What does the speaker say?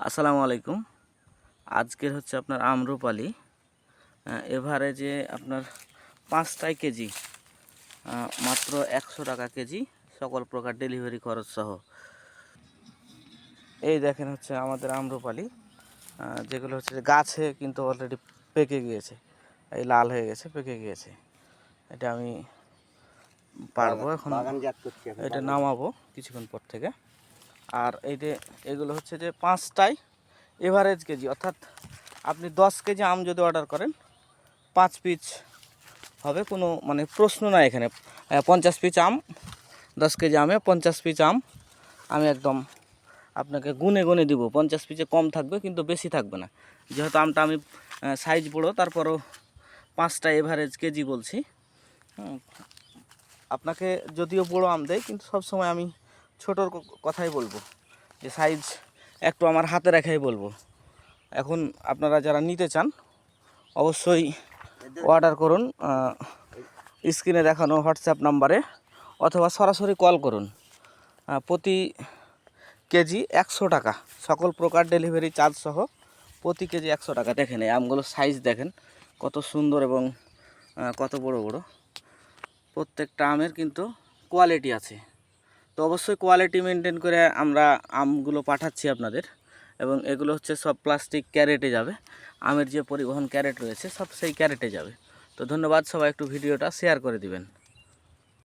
আসসালামু আলাইকুম। আজকের হচ্ছে আপনার আম্রপালি এভারেজে আপনার 5টায় কেজি, মাত্র 100 টাকা কেজি, সকল প্রকার ডেলিভারি খরচ সহ। এই দেখেন হচ্ছে আমাদের আম্রপালি, যেগুলো হচ্ছে গাছে কিন্তু অলরেডি পেকে গিয়েছে, এই লাল হয়ে গেছে, পেকে গিয়েছে। এটা আমি পারবো এখন, এটা নামাবো কিছুক্ষণ পর থেকে। আর এই যে এগুলো হচ্ছে যে 5টায় এভারেজ কেজি, অর্থাৎ আপনি 10 কেজি আম যদি অর্ডার করেন 5 পিস হবে, কোনো মানে প্রশ্ন না এখানে। 50 পিস আম, 10 কেজি আমে 50 পিস আম আমি একদম আপনাকে গুনে গুনে দিব। 50 পিসে কম থাকবে কিন্তু বেশি থাকবে না, যেহেতু আমটা আমি সাইজ বড়ো, তারপরও 5টা এভারেজ কেজি বলছি। আপনাকে যদিও বড়ো আম দেয়, কিন্তু সবসময় আমি ছোটোর কথাই বলবো, যে সাইজ একটু আমার হাতে রেখেই বলবো। এখন আপনারা যারা নিতে চান অবশ্যই অর্ডার করুন স্ক্রিনে দেখানো হোয়াটসঅ্যাপ নাম্বারে, অথবা সরাসরি কল করুন। প্রতি কেজি 100 টাকা, সকল প্রকার ডেলিভারি চার্জ সহ প্রতি কেজি 100 টাকা। দেখেন এই আমগুলোর সাইজ দেখেন কত সুন্দর এবং কত বড় বড়। প্রত্যেকটা আমের কিন্তু কোয়ালিটি আছে, তো অবশ্যই কোয়ালিটি মেনটেন করে আমরা আমগুলো পাঠাচ্ছি আপনাদের। এবং এগুলো হচ্ছে সব প্লাস্টিক ক্যারেটে যাবে, আমের যে পরিবহন ক্যারেট রয়েছে সব সেই ক্যারেটে যাবে। তো ধন্যবাদ, সবাই একটু ভিডিওটা শেয়ার করে দিবেন।